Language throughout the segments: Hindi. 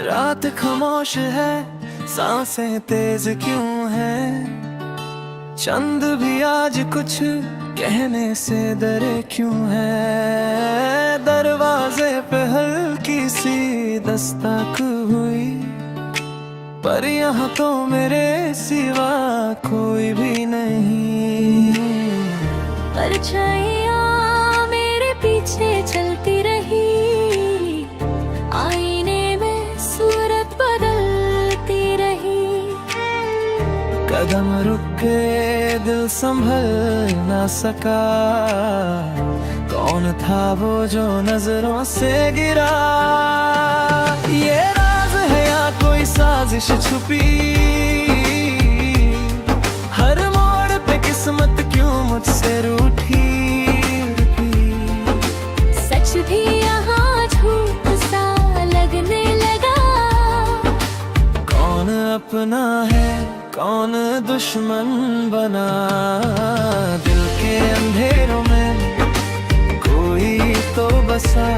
रात खामोश है, सांसें तेज क्यों है, चंद भी आज कुछ कहने से डरे क्यों है। दरवाजे पे हल्की सी दस्तक हुई, पर यहाँ तो मेरे सिवा कोई भी नहीं। परछाइयाँ मेरे पीछे चलती रही, आईने में सूरत बदलती रही। कदम रुक के दिल संभल ना सका, कौन था वो जो नजरों से गिरा। ये राज है या कोई साजिश छुपी, हर मोड़ पे किस्मत क्यों मुझसे रूठी। सच भी यहाँ झूठ सा लगने लगा, कौन अपना है कौन दुश्मन बना। दिल के अंधेरों में कोई तो बसा,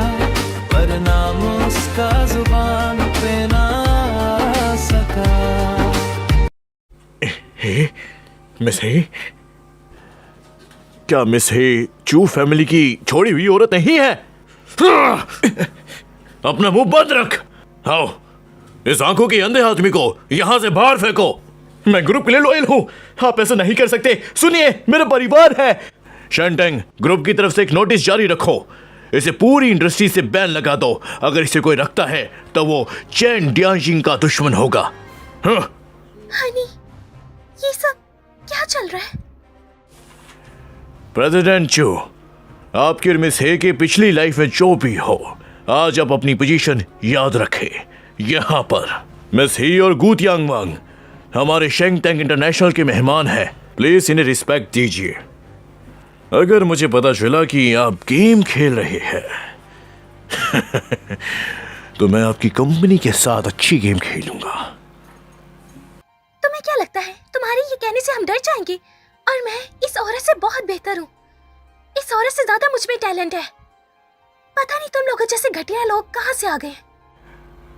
पर नाम उसका जुबान पे ना सका। हे मिस हे, क्या मिस हे चू फैमिली की छोड़ी हुई औरत नहीं है? अपना मुंह बंद रख। आओ, इस आंखों के अंधे आदमी को यहां से बाहर फेंको। मैं ग्रुप के लिए लॉयल हूं, आप ऐसा नहीं कर सकते। सुनिए, मेरा परिवार है। शेंटेंग, ग्रुप की तरफ से एक नोटिस जारी रखो, इसे पूरी इंडस्ट्री से बैन लगा दो। अगर इसे कोई रखता है तो वो चैन डियांजिंग का दुश्मन होगा। हाँ? हनी, ये सब क्या चल रहा है? प्रेसिडेंट चू, आपकी और मिस हे की पिछली लाइफ में जो भी हो, आज आप अपनी पोजीशन याद रखें। यहाँ पर मिस ही और गू तियांग वांग हमारे शेंगटेंग इंटरनेशनल के मेहमान हैं। प्लीज इन्हें रिस्पेक्ट दीजिए। अगर मुझे पता चला कि आप गेम खेल रहे हैं तो मैं आपकी कंपनी के साथ अच्छी गेम खेलूंगा। तुम्हें क्या लगता है तुम्हारे ये कहने से हम डर जाएंगे? और मैं इस औरत से बहुत बेहतर हूँ। इस औरत से ज्यादा मुझ में टैलेंट है। पता नहीं तुम लोगों जैसे घटिया लोग कहाँ से आ गए।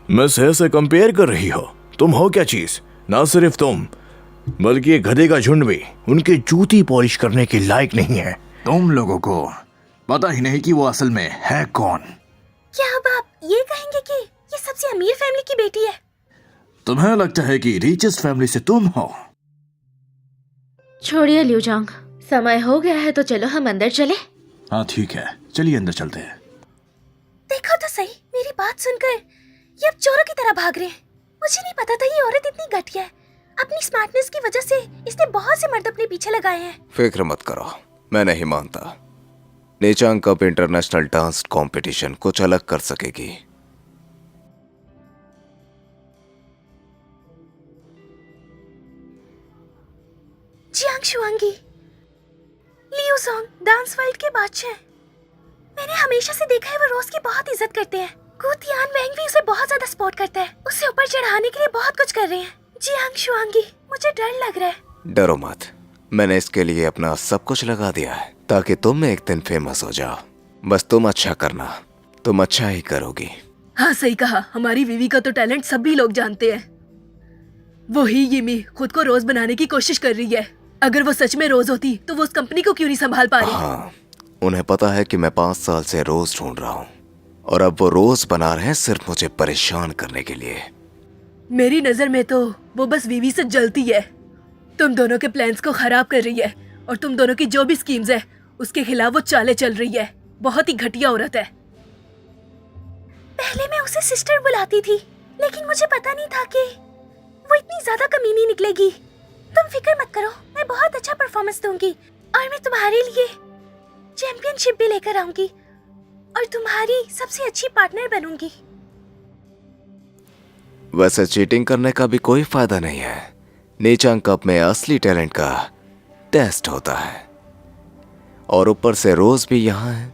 मिस हे से कंपेयर कर रही हो? तुम हो क्या चीज? ना सिर्फ तुम, बल्कि एक गधे का झुंड भी उनके जूती पॉलिश करने के लायक नहीं है। तुम लोगों को पता ही नहीं कि वो असल में है कौन। क्या अब आप ये कहेंगे कि ये सबसे अमीर फैमिली की बेटी है? तुम्हें लगता है कि रिचेस्ट फैमिली से तुम हो? छोड़िए लिu जांग, समय हो गया है तो चलो हम अंदर चले। हाँ ठीक है, चलिए अंदर चलते हैं। देखो तो सही, मेरी बात सुनकर ये अब चोरों की तरह भाग रहे हैं। मुझे नहीं पता था ये औरत इतनी घटिया है। अपनी स्मार्टनेस की वजह से इसने बहुत से मर्द अपने पीछे लगाए हैं। फिक्र मत करो, मैं नहीं मानता नेचांग कप इंटरनेशनल डांस कंपटीशन कुछ अलग कर सकेगी। जियांग शुआंगी, लिu जोंग डांस वर्ल्ड के बादशाह। मैंने हमेशा से देखा है वो रोज की बहुत इज्जत करते हैं। गू तियान वैंग भी उसे बहुत ज्यादा सपोर्ट करता है। उसे ऊपर चढ़ाने के लिए बहुत कुछ कर रहे हैं। जियांग शुआंगी, मुझे डर लग रहा है। डरो मत, मैंने इसके लिए अपना सब कुछ लगा दिया है ताकि तुम एक दिन फेमस हो जाओ। बस तुम अच्छा करना, तुम अच्छा ही करोगी। हाँ सही कहा, हमारी वीवी का तो टैलेंट सभी लोग जानते हैं। वही यिमी खुद को रोज बनाने की कोशिश कर रही है। अगर वो सच में रोज होती तो वो उस कंपनी को क्यों नहीं संभाल पा रही? हाँ, उन्हें पता है कि मैं 5 साल से रोज ढूंढ रहा हूँ और अब वो रोज बना रहे हैं सिर्फ मुझे परेशान करने के लिए। मेरी नजर में तो वो बस वीवी से जलती है। तुम दोनों के प्लान्स को खराब कर रही है और तुम दोनों की जो भी स्कीम्स है उसके खिलाफ वो चालें चल रही है। बहुत ही घटिया औरत है। पहले मैं उसे सिस्टर बुलाती थी, लेकिन मुझे पता नहीं था कि वो इतनी ज्यादा कमीनी निकलेगी। तुम फिक्र मत करो, मैं बहुत अच्छा परफॉर्मेंस दूंगी और मैं तुम्हारे लिए चैंपियनशिप भी लेकर आऊंगी और तुम्हारी सबसे अच्छी पार्टनर बनूंगी। वैसे चीटिंग करने का भी कोई फायदा नहीं है। नेचांग कप में असली टैलेंट का टेस्ट होता है और ऊपर से रोज भी यहाँ है।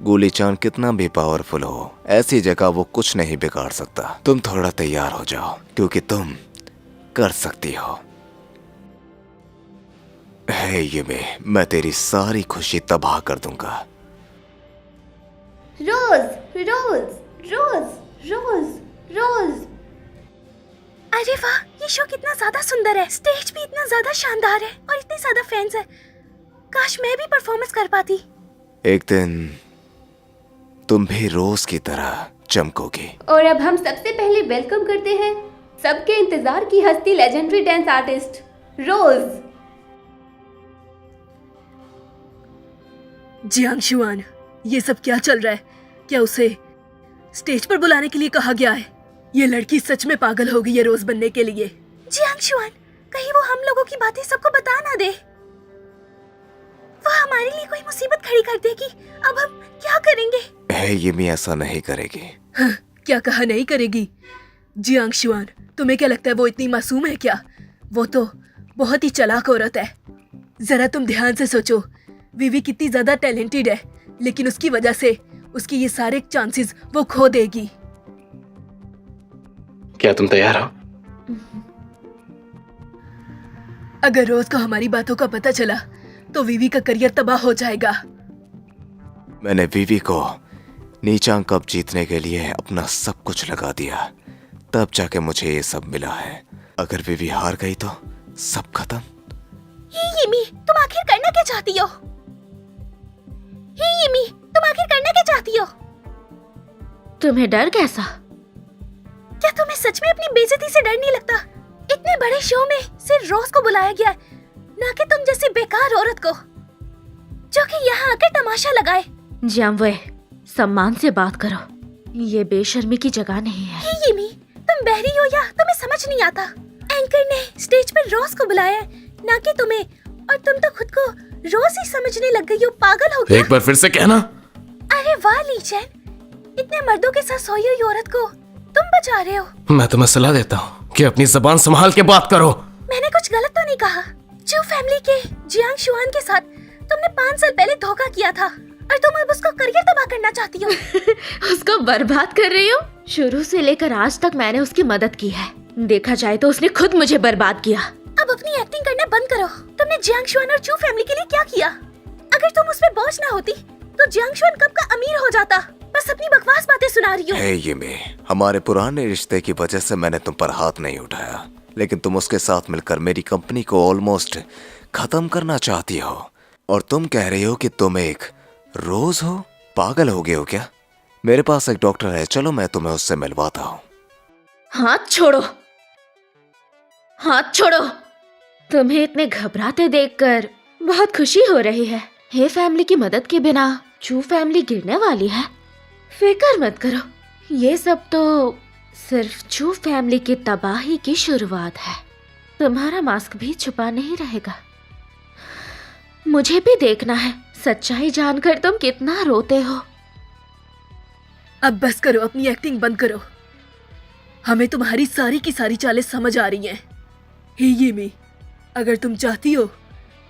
गुली चान कितना भी पावरफुल हो, ऐसी जगह वो कुछ नहीं बिगाड़ सकता। तुम थोड़ा तैयार हो जाओ क्योंकि तुम कर सकती हो। हे ये मैं तेरी सारी खुशी तबाह कर दूंगा। रोज रोज रोज रोज रोज। अरे वाह, ये शो कितना ज्यादा सुंदर है, स्टेज भी इतना ज्यादा शानदार है और इतने ज्यादा फैंस है। काश मैं भी परफॉर्मेंस कर पाती। एक दिन तुम भी रोज की तरह चमकोगी। और अब हम सबसे पहले वेलकम करते हैं सबके इंतजार की हस्ती, लेजेंडरी डांस आर्टिस्ट रोज। जियांग शुआन, ये सब क्या चल रहा है? क्या उसे स्टेज पर बुलाने के लिए कहा गया है? ये लड़की सच में पागल हो गई है रोज बनने के लिए। जियांग शुआन, कहीं वो हम लोगों की बातें सबको बता ना दे। वो हमारे लिए कोई मुसीबत खड़ी कर देगी। अब हम क्या करेंगे? है ये भी ऐसा नहीं करेगी। हाँ, क्या कहा नहीं करेगी? जियांग शुआन, तुम्हें क्या लगता है वो इतनी मासूम है क्या? वो तो बहुत ही चालाक औरत है। जरा तुम ध्यान से सोचो, विवी कितनी ज्यादा टैलेंटेड है, लेकिन उसकी वजह से उसके ये सारे चांसेस वो खो देगी। क्या तुम तैयार हो? अगर रोज को हमारी बातों का पता चला तो विवी का करियर तबाह हो जाएगा। मैंने विवी को नीचांग कप जीतने के लिए अपना सब कुछ लगा दिया, तब जाके मुझे ये सब मिला है। अगर विवी हार गई तो सब खत्म। यिमी, तुम आखिर करना क्या चाहती हो? यिमी, तुम आखिर करना क्या चाहती हो? तुम्हें डर कैसा? क्या तुम्हें सच में अपनी बेइज्जती से डर नहीं लगता? इतने बड़े शो में सिर्फ रोज को बुलाया गया है, ना कि तुम जैसी बेकार औरत को जो कि यहाँ आकर तमाशा लगाए। जानवे, सम्मान से बात करो, ये बेशर्मी की जगह नहीं है। यिमी, तुम बहरी हो या तुम्हें समझ नहीं आता? एंकर ने स्टेज पर रोज को बुलाया है, ना कि तुम्हें, और तुम तो खुद को रोज ही समझने लग गई हो। पागल हो गया? एक बार फिर से कहना। अरे वाह लीचैन, इतने मर्दों के साथ सोई हुई औरत को तुम बचा रहे हो। मैं तुम्हें सलाह देता हूँ कि अपनी जबान संभाल के बात करो। मैंने कुछ गलत तो नहीं कहा? चू फैमिली के जियांग शुआन के साथ तुमने 5 साल पहले धोखा किया था और तुम अब उसको करियर तबाह करना चाहती हो। उसको बर्बाद कर रही हो? शुरू से लेकर आज तक मैंने उसकी मदद की है। देखा जाए तो उसने खुद मुझे बर्बाद किया। अब अपनी एक्टिंग करना बंद करो। तुमने जियांग शुआन और चू फैमिली के लिए क्या किया? अगर तुम उस पे बोझ ना होती तो जियांग शुआन कब का अमीर हो जाता। बस अपनी बकवास बातें सुना रही हो। हे यिमी, हमारे पुराने रिश्ते की वजह से मैंने तुम पर हाथ नहीं उठाया, लेकिन तुम उसके साथ मिलकर मेरी कंपनी को ऑलमोस्ट खत्म करना चाहती हो। और तुम कह रही हो कि तुम एक रोज हो? पागल हो गए हो क्या? मेरे पास एक डॉक्टर है, चलो मैं तुम्हें उससे मिलवाता हूँ। हाथ छोड़ो, हाथ छोड़ो। तुम्हें इतने घबराते देखकर बहुत खुशी हो रही है। हे फैमिली की मदद के बिना चू फैमिली गिरने वाली है। फिक्र मत करो, ये सब तो सिर्फ चू फैमिली की तबाही की शुरुआत है। तुम्हारा मास्क भी छुपा नहीं रहेगा। मुझे भी देखना है सच्चाई जानकर तुम कितना रोते हो। अब बस करो, अपनी एक्टिंग बंद करो। हमें तुम्हारी सारी की सारी चालें समझ आ रही हैं। हे यिमी, अगर तुम चाहती हो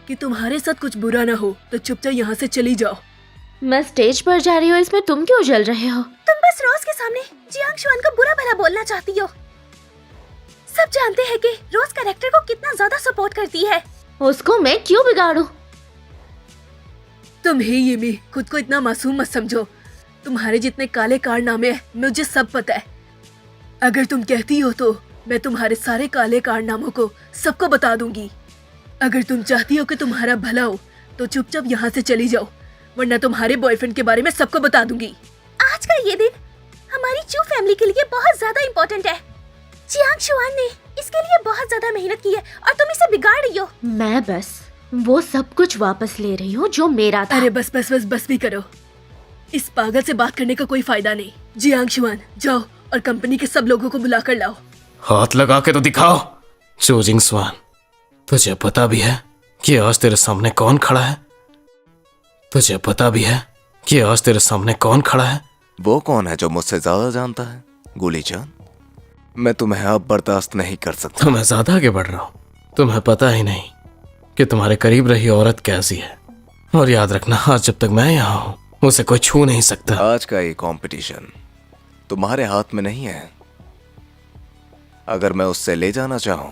कि तुम्हारे साथ कुछ बुरा ना हो तो चुपचाप यहाँ से चली जाओ। मैं स्टेज पर जा रही हूँ, इसमें तुम क्यों जल रहे हो? तुम बस रोज के सामने जियांग शुआन को बुरा भला बोलना चाहती हो। सब जानते हैं कि रोज कैरेक्टर को कितना ज्यादा सपोर्ट करती है। उसको मैं क्यों बिगाड़ूं? तुम हे यिमी, खुद को इतना मासूम मत समझो। तुम्हारे जितने काले कारनामे हैं मुझे सब पता है। अगर तुम कहती हो तो मैं तुम्हारे सारे काले कारनामों को सबको बता दूंगी। अगर तुम चाहती हो कि तुम्हारा भला हो तो चुपचाप यहाँ से चली जाओ, वरना तुम्हारे बॉयफ्रेंड के बारे में सबको बता दूंगी। आज का ये दिन हमारी चू फैमिली के लिए बहुत ज्यादा इम्पोर्टेंट है। जियांग शुआन ने इसके लिए बहुत ज्यादा मेहनत की है और तुम इसे बिगाड़ रही हो। मैं बस वो सब कुछ वापस ले रही हूँ जो मेरा था। अरे बस बस बस बस भी करो। इस पागल से बात करने का कोई फायदा नहीं। जियांग शुआन, जाओ और कंपनी के सब लोगों को बुला कर लाओ। हाथ लगा के तो दिखाओ। चू जिंग स्वान, तुझे पता भी है कि आज तेरे सामने कौन खड़ा है? तुझे पता भी है कि आज तेरे सामने कौन खड़ा है? वो कौन है जो मुझसे ज्यादा जानता है? गुली चांद, मैं तुम्हें अब बर्दाश्त नहीं कर सकता। तो मैं ज्यादा आगे बढ़ रहा हूँ। तुम्हें पता ही नहीं कि तुम्हारे करीब रही औरत कैसी है। और याद रखना, आज जब तक मैं यहाँ हूँ उसे कोई छू नहीं सकता। आज का ये कंपटीशन तुम्हारे हाथ में नहीं है। अगर मैं उससे ले जाना चाहूं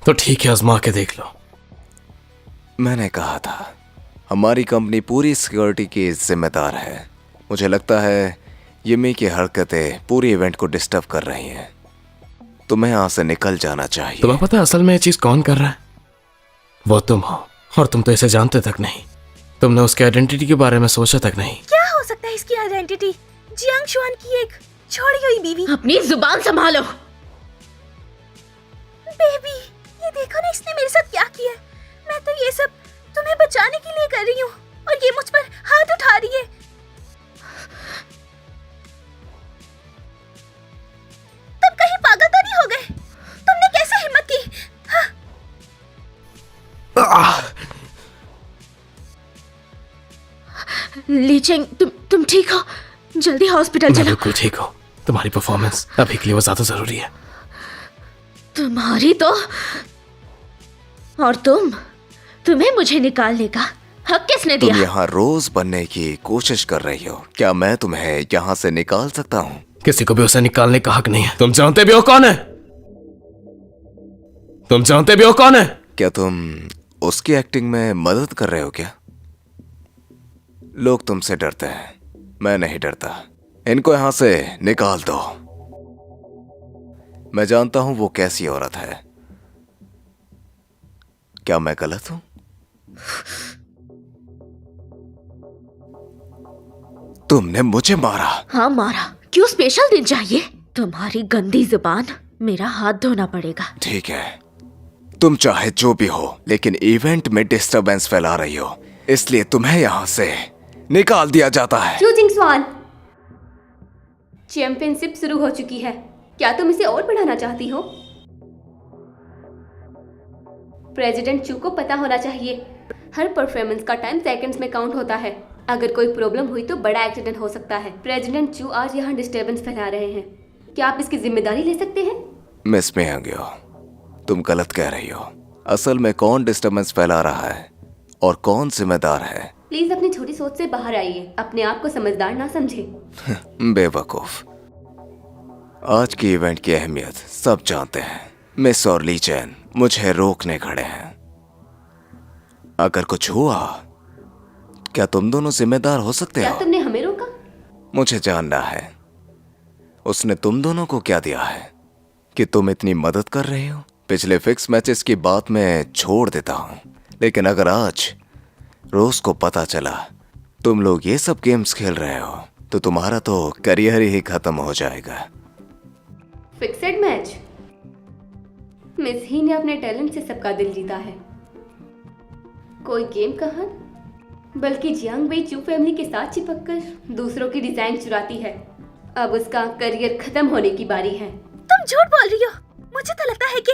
तो ठीक है, आजमा के देख लो। मैंने कहा था हमारी कंपनी पूरी सिक्योरिटी की जिम्मेदार है। मुझे लगता है यमी की हरकतें पूरी इवेंट को डिस्टर्ब कर रही हैं। तुम्हें यहाँ से निकल जाना चाहिए। तुम्हें पता है असल में ये चीज कौन कर रहा है? वो तुम हो, और तुम तो इसे जानते तक नहीं। तुमने उसके आइडेंटिटी के बारे में सोचा तक नहीं। क्या हो सकता है इसकी आइडेंटिटी? जियांग शुआन की एक छोड़ी हुई बीवी। अपनी जुबान संभालो। बेबी, ये देखो ना इसने मेरे साथ क्या किया है। मैं तो ये सब तुम्हें बचाने के लिए कर रही हूँ और ये मुझ पर हाथ उठा रही है। तुम कहीं पागल तो नहीं हो गए? तुमने कैसे हिम्मत की? हाँ। लीचेंग, तुम ठीक हो? जल्दी हॉस्पिटल मैं चलो। बिल्कुल ठीक हूँ। तुम्हारी परफॉर्मेंस अभी के लिए वो ज्यादा जरूरी है। तुम्हारी तो, और तुम्हें मुझे निकालने का हक किसने तुम दिया? यहाँ रोज बनने की कोशिश कर रही हो। क्या मैं तुम्हें यहाँ से निकाल सकता हूँ? किसी को भी उसे निकालने का हक नहीं है। तुम जानते भी हो कौन है? तुम जानते भी हो कौन है? क्या तुम उसकी एक्टिंग में मदद कर रहे हो क्या? लोग तुमसे डरते हैं, मैं नहीं डरता। इनको यहां से निकाल दो। मैं जानता हूं वो कैसी औरत है। क्या मैं गलत हूं? तुमने मुझे मारा। हाँ मारा। क्यों स्पेशल दिन चाहिए? तुम्हारी गंदी जुबान, मेरा हाथ धोना पड़ेगा। ठीक है, तुम चाहे जो भी हो, लेकिन इवेंट में डिस्टरबेंस फैला रही हो, इसलिए तुम्हें यहां से निकाल दिया जाता है। चू जिंग स्वान, चैंपियनशिप शुरू हो चुकी है। क्या तुम इसे और बढ़ाना चाहती हो? प्रेसिडेंट चू को पता होना चाहिए, हर परफॉर्मेंस का टाइम सेकंड्स में काउंट होता है। अगर कोई प्रॉब्लम हुई तो बड़ा एक्सीडेंट हो सकता है। प्रेसिडेंट चू आज यहाँ डिस्टरबेंस फैला रहे हैं। क्या आप इसकी जिम्मेदारी ले सकते हैं? मिस मियांगियो, तुम गलत कह रही हो। असल में कौन डिस्टरबेंस फैला रहा है और कौन जिम्मेदार है? प्लीज अपनी छोटी सोच से बाहर आइए, अपने आप को समझदार ना समझे। बेवकूफ। आज की इवेंट की अहमियत सब जानते हैं। मिस और ली चैन मुझे रोकने खड़े हैं। अगर कुछ हुआ, क्या तुम दोनों जिम्मेदार हो सकते क्या हो? तुमने हमें रोका? मुझे जानना है उसने तुम दोनों को क्या दिया है कि तुम इतनी मदद कर रहे हो। पिछले फिक्स मैचेस की बात मैं छोड़ देता हूं, लेकिन अगर आज रोज को पता चला तुम लोग ये सब गेम्स खेल रहे हो तो तुम्हारा तो करियर ही खत्म हो जाएगा। Fixed match? मिस ही ने अपने टैलेंट से सबका दिल जीता है। कोई गेम कहा, बल्कि जियांग वेई चू फैमिली के साथ चिपककर दूसरों की डिजाइन चुराती है। अब उसका करियर खत्म होने की बारी है। तुम झूठ बोल रही हो। मुझे तो लगता है कि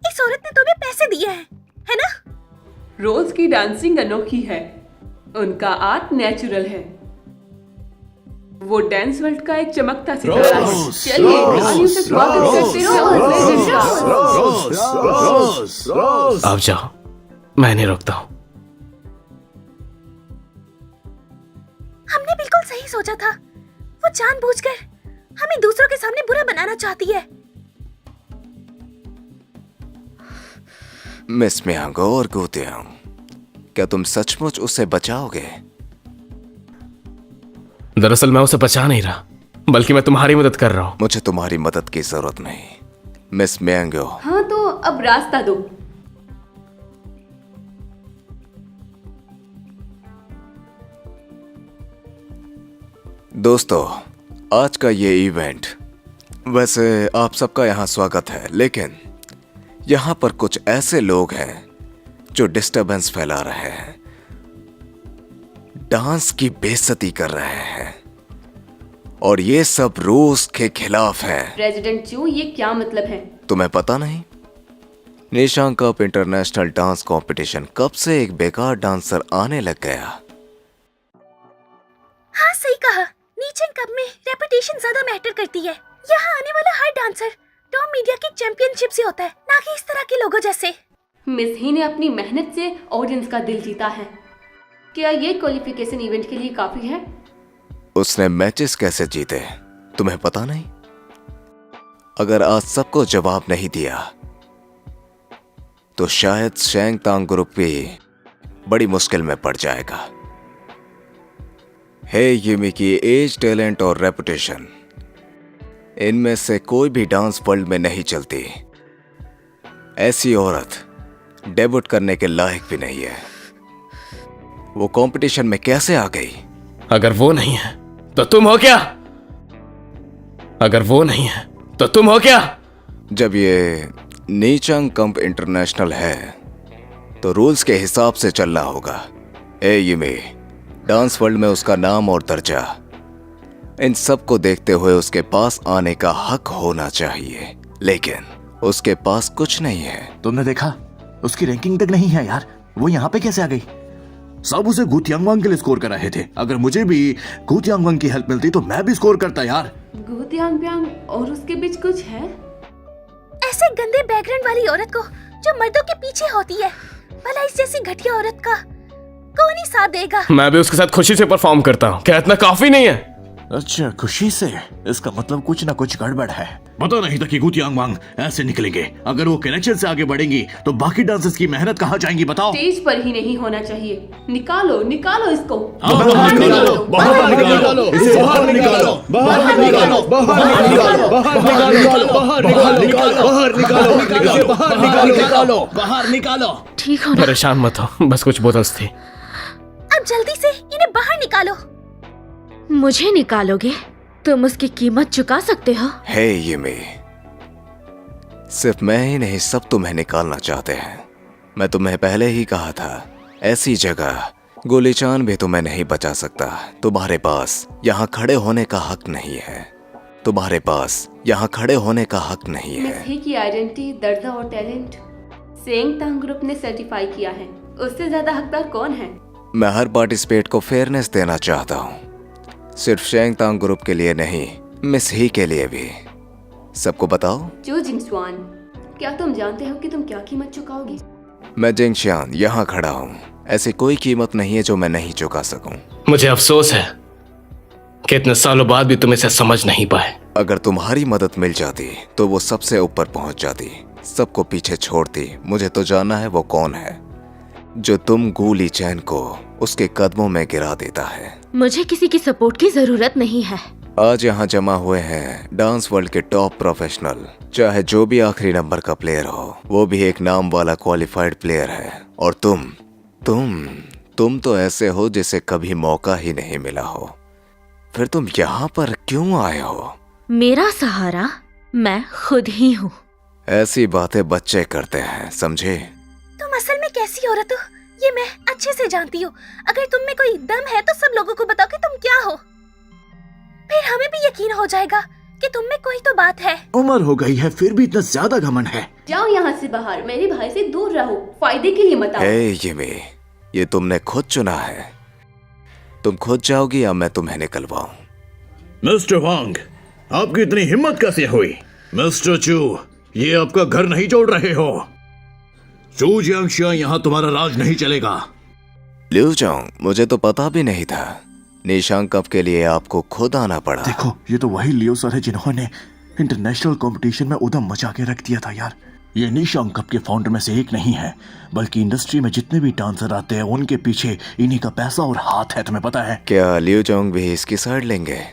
इस औरत ने तुम्हें पैसे दिए हैं, है ना? रोज की डांसिंग अनोखी है, उनका आर्ट नेचुरल है। वो डांस वर्ल्ड का एक चमकता सितारा है। चलिए तालियों से स्वागत करते हैं रोज। अब जाओ, मैं नहीं रोकता हूँ। हमने बिल्कुल सही सोचा था। वो जानबूझकर हमें दूसरों के सामने बुरा बनाना चाहती है। मिस मियांगो और गुतियांग, क्या तुम सचमुच उसे बचाओगे? दरअसल मैं उसे बचा नहीं रहा, बल्कि मैं तुम्हारी मदद कर रहा हूँ। मुझे तुम्हारी मदद की जरूरत नहीं, मिस मियांगो। हाँ तो अब रास्ता दो। दोस्तों, आज का ये इवेंट, वैसे आप सबका यहाँ स्वागत है, लेकिन यहाँ पर कुछ ऐसे लोग हैं जो डिस्टरबेंस फैला रहे हैं, डांस की बेइज्जती कर रहे हैं, और ये सब रूल्स के खिलाफ है। प्रेसिडेंट चू, ये क्या मतलब है? तुम्हें पता नहीं? निशांग कप इंटरनेशनल डांस कंपटीशन कब से एक बेकार डांसर आने लग गया। हाँ सही कहा। नीचेंग कप में रेपुटेशन ज्यादा मैटर करती है। यहाँ आने वाला हर डांसर टॉप मीडिया की चैंपियनशिप से होता है, ना कि इस तरह के लोगों जैसे। मिस ही ने अपनी मेहनत से ऑडियंस का दिल जीता है। क्या ये क्वालिफिकेशन इवेंट के लिए काफी है? उसने मैचेस कैसे जीते तुम्हें पता नहीं? अगर आज सबको जवाब नहीं दिया तो शायद शैंग तांग ग्रुप भी बड़ी मुश्किल में पड़ जाएगा। हे युमी की एज, टैलेंट और रेपुटेशन, इनमें से कोई भी डांस वर्ल्ड में नहीं चलती। ऐसी औरत डेब्यूट करने के लायक भी नहीं है। वो कंपटीशन में कैसे आ गई? अगर वो नहीं है तो तुम हो क्या? अगर वो नहीं है तो तुम हो क्या? जब ये नीचांग कंप इंटरनेशनल है तो रूल्स के हिसाब से चलना होगा। ए युमी, डांस वर्ल्ड में उसका नाम और दर्जा, इन सब को देखते हुए उसके पास आने का हक होना चाहिए, लेकिन उसके पास कुछ नहीं है। तुमने देखा, उसकी रैंकिंग तक नहीं है यार। वो यहाँ पे कैसे आ गई? सब उसे गु तियांगवांग के लिए स्कोर कर रहे थे। अगर मुझे भी गु तियांगवांग की हेल्प मिलती तो मैं भी स्कोर करता यार। गु तियांगवांग और उसके बीच कुछ है? ऐसे गंदे बैकग्राउंड वाली औरत को जो मर्दों के पीछे होती है, भला इस जैसी घटिया औरत का कौन ही साथ देगा? मैं भी उसके साथ खुशी से परफॉर्म करता हूँ। क्या इतना काफी नहीं है? अच्छा, खुशी से? इसका मतलब कुछ ना कुछ गड़बड़ है। पता नहीं था कि गु तियांगवांग ऐसे निकलेंगे। अगर वो कनेक्शन से आगे बढ़ेंगी तो बाकी डांसर्स की मेहनत कहाँ जाएंगी बताओ? स्टेज पर ही नहीं होना चाहिए। निकालो निकालो इसको। बाहर निकालो, बाहर निकालो, इसे बाहर निकालो, बाहर निकालो, बाहर निकालो, बाहर निकालो, बाहर निकालो, बाहर निकालो, बाहर निकालो, बाहर निकालो। ठीक हो ना? परेशान मत हो, बस कुछ बोतल्स थी। अब जल्दी से इन्हें बाहर निकालो। मुझे निकालोगे? तुम उसकी कीमत चुका सकते हो। हे युमी, सिर्फ मैं ही नहीं, सब तुम्हें निकालना चाहते हैं। मैं तुम्हें पहले ही कहा था, ऐसी जगह गोलीचान भी तुम्हें नहीं बचा सकता। तुम्हारे पास यहाँ खड़े होने का हक नहीं है। तुम्हारे पास यहाँ खड़े होने का हक नहीं है। मिस ही की आइडेंटिटी, दर्जा और टैलेंट सेंगतांग ग्रुप ने सर्टिफाई किया है। उससे ज्यादा हकदार कौन है? मैं हर पार्टिसिपेट को फेयरनेस देना चाहता हूँ, सिर्फ शेंगतांग ग्रुप के लिए नहीं, मिस ही के लिए भी। सबको बताओ। जो जिंगसुआन, क्या तुम जानते हो कि तुम क्या कीमत चुकाओगी? मैं जिंगशियान यहाँ खड़ा हूँ। ऐसी कोई कीमत नहीं है जो मैं नहीं चुका सकूं। मुझे अफसोस है कि इतने सालों बाद भी तुम इसे समझ नहीं पाए। अगर तुम्हारी मदद मिल जाती तो वो सबसे ऊपर पहुंच जाती, सबको पीछे छोड़ती। मुझे तो जानना है वो कौन है जो तुम गु लीचैन को उसके कदमों में गिरा देता है। मुझे किसी की सपोर्ट की जरूरत नहीं है। आज यहाँ जमा हुए हैं डांस वर्ल्ड के टॉप प्रोफेशनल, चाहे जो भी आखिरी नंबर का प्लेयर हो, वो भी एक नाम वाला क्वालिफाइड प्लेयर है। और तुम तो ऐसे हो जिसे कभी मौका ही नहीं मिला हो। फिर तुम यहाँ पर क्यों आए हो? मेरा सहारा मैं खुद ही हूँ। ऐसी बातें बच्चे करते हैं, समझे? तुम असल में कैसी औरत हो ये मैं अच्छे से जानती हूँ। अगर तुम में कोई दम है तो सब लोगों को बताओ कि तुम क्या हो, फिर हमें भी यकीन हो जाएगा कि तुम में कोई तो बात है। उम्र हो गई है फिर भी इतना ज्यादा घमंड है। जाओ यहाँ से बाहर, मेरे भाई से दूर रहो, फायदे के लिए मत आओ। हे युमी, ये तुमने खुद चुना है। तुम खुद जाओगी या मैं तुम्हें निकलवाऊं? मिस्टर वांग, आपकी इतनी हिम्मत कैसे हुई? मिस्टर चू, ये आपका घर नहीं जोड़ रहे हो। चू जियांगशिया, यहाँ तुम्हारा राज नहीं चलेगा। लिu जोंग, मुझे तो पता भी नहीं था। निशांग कप के लिए आपको खुद आना पड़ा। देखो, ये तो वही लियो सर है जिन्होंने इंटरनेशनल कंपटीशन में उधम मचा के रख दिया था यार। ये निशांग कप के फाउंडर में से एक नहीं है, बल्कि इंडस्ट्री में जितने भी डांसर आते हैं उनके पीछे इन्हीं का पैसा और हाथ है। तुम्हें पता है? क्या लिu जोंग भी इसकी साइड लेंगे?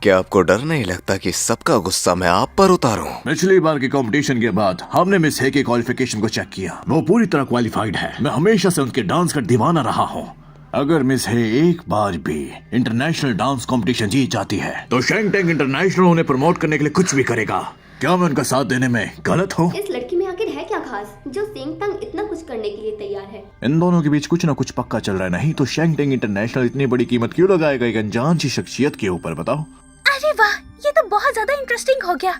क्या आपको डर नहीं लगता कि सबका गुस्सा मैं आप पर उतारूं? पिछली बार के कंपटीशन के बाद हमने मिस हे के क्वालिफिकेशन को चेक किया। वो पूरी तरह क्वालिफाइड है। मैं हमेशा से उनके डांस का दीवाना रहा हूँ। अगर मिस हे एक बार भी इंटरनेशनल डांस कंपटीशन जीत जाती है तो शेंगटेंग इंटरनेशनल उन्हें प्रमोट करने के लिए कुछ भी करेगा। क्या मैं उनका साथ देने में गलत हूँ? इस लड़की में आखिर है क्या खास जो सेंगतांग इतना कुछ करने के लिए तैयार है? इन दोनों के बीच कुछ ना कुछ पक्का चल रहा है, नहीं तो शेंगटेंग इंटरनेशनल इतनी बड़ी कीमत क्यों लगाएगा एक अनजान सी शख्सियत के ऊपर? बताओ। अरे वाह, ये तो बहुत ज्यादा इंटरेस्टिंग हो गया।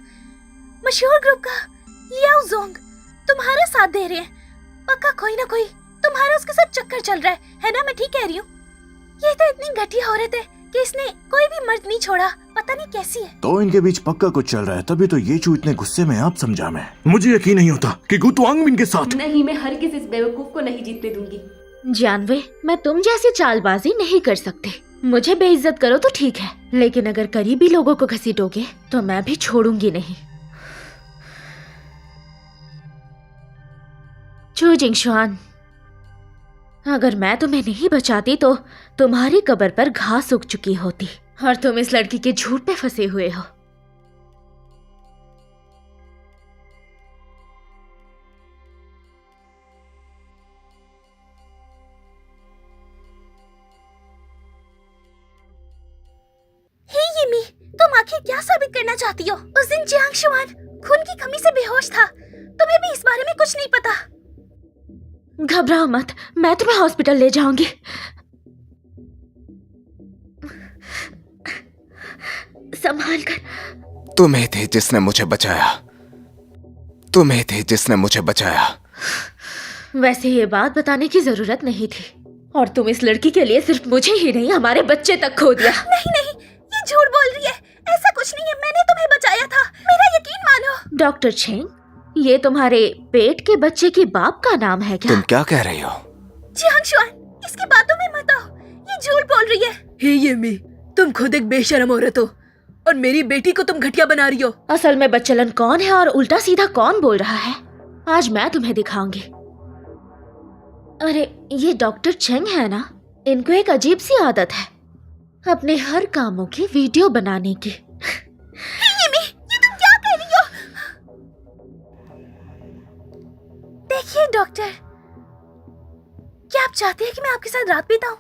मशहूर ग्रुप का लियाओ जोंग तुम्हारा साथ दे रहे हैं। पक्का कोई ना कोई तुम्हारा उसके साथ चक्कर चल रहा है ना? मैं ठीक कह रही हूँ? ये तो इतनी घटिया औरत है कि इसने कोई भी मर्द नहीं छोड़ा। पता नहीं कैसी है। तो इनके बीच पक्का कुछ चल रहा है, तभी तो ये चू इतने गुस्से में। आप समझा? मैं मुझे यकीन नहीं होता कि गु तुआंग भी इनके साथ। नहीं, मैं हरगिज इस बेवकूफ को नहीं जीतने दूंगी। जानवे, मैं तुम जैसी चालबाजी नहीं कर सकते। मुझे बेइज्जत करो तो ठीक है, लेकिन अगर करीबी लोगों को घसीटोगे तो मैं भी छोड़ूंगी नहीं। चू जिंगशुआन, अगर मैं तुम्हें नहीं बचाती तो तुम्हारी कब्र पर घास उग चुकी होती और तुम इस लड़की के झूठ पे फंसे हुए हो। हे यिमी, तुम आखिर क्या साबित करना चाहती हो? उस दिन जियांग शुआन खून की कमी से बेहोश था। तुम्हें भी इस बारे में कुछ नहीं पता। घबराओ मत, मैं तुम्हें हॉस्पिटल ले जाऊंगी। संभाल कर। तुम्हें थी जिसने मुझे बचाया, तुम्हें थी जिसने मुझे बचाया। वैसे ये बात बताने की जरूरत नहीं थी, और तुम इस लड़की के लिए सिर्फ मुझे ही नहीं हमारे बच्चे तक खो दिया। नहीं नहीं, ये झूठ बोल रही है। ऐसा कुछ नहीं है, मैंने तुम्हें बचाया था, मेरा यकीन मानो। डॉक्टर चेंग, ये तुम्हारे पेट के बच्चे की बाप का नाम है क्या? तुम क्या कह रही हो? जियांग शुआन, इसकी बातों में मत आओ, ये झूठ बोल रही है। हे यिमी, तुम खुद एक बेशरम औरत हो और मेरी बेटी को तुम घटिया बना रही हो। असल में बच्चलन कौन है और उल्टा सीधा कौन बोल रहा है, आज मैं तुम्हें दिखाऊंगी। अरे ये डॉक्टर चेंग है ना, इनको एक अजीब सी आदत है अपने हर कामों की वीडियो बनाने की। यिमी, ये तुम क्या कह रही हो? देखिए डॉक्टर, क्या आप चाहते हैं कि मैं आपके साथ रात बिताऊं?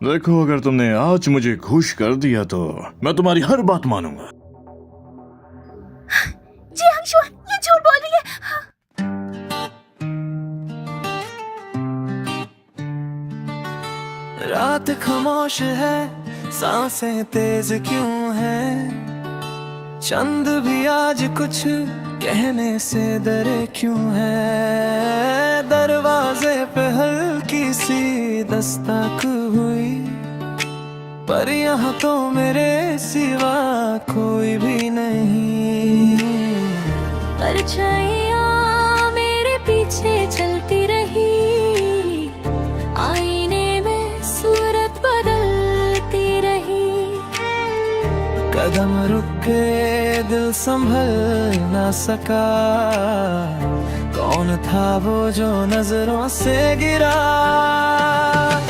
देखो, अगर तुमने आज मुझे खुश कर दिया तो मैं तुम्हारी हर बात मानूंगा। जियांग शुआन, ये झूठ बोल रही है। रात खामोश है, सांसें तेज क्यों है, चंद भी आज कुछ कहने से डरे क्यों है। दरवाजे पे हल्की सी दस्तक हुई, पर यहाँ तो मेरे सिवा कोई भी नहीं। परछाइयाँ मेरे पीछे चलती रही, आईने में सूरत बदलती रही। कदम रुक के दिल संभल ना सका, कौन था वो जो नजरों से गिरा।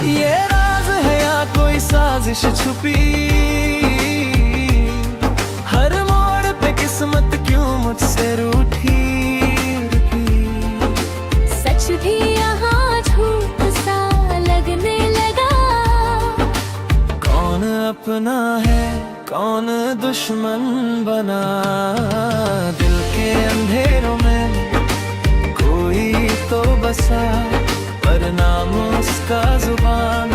ये राज है या कोई साजिश छुपी, हर मोड़ पे किस्मत क्यों मुझसे रूठी। सच भी यहाँ झूठ सा लगने लगा, कौन अपना है कौन दुश्मन बना। दिल के अंधेरों में कोई तो बसा, पर नाम उसका जुबान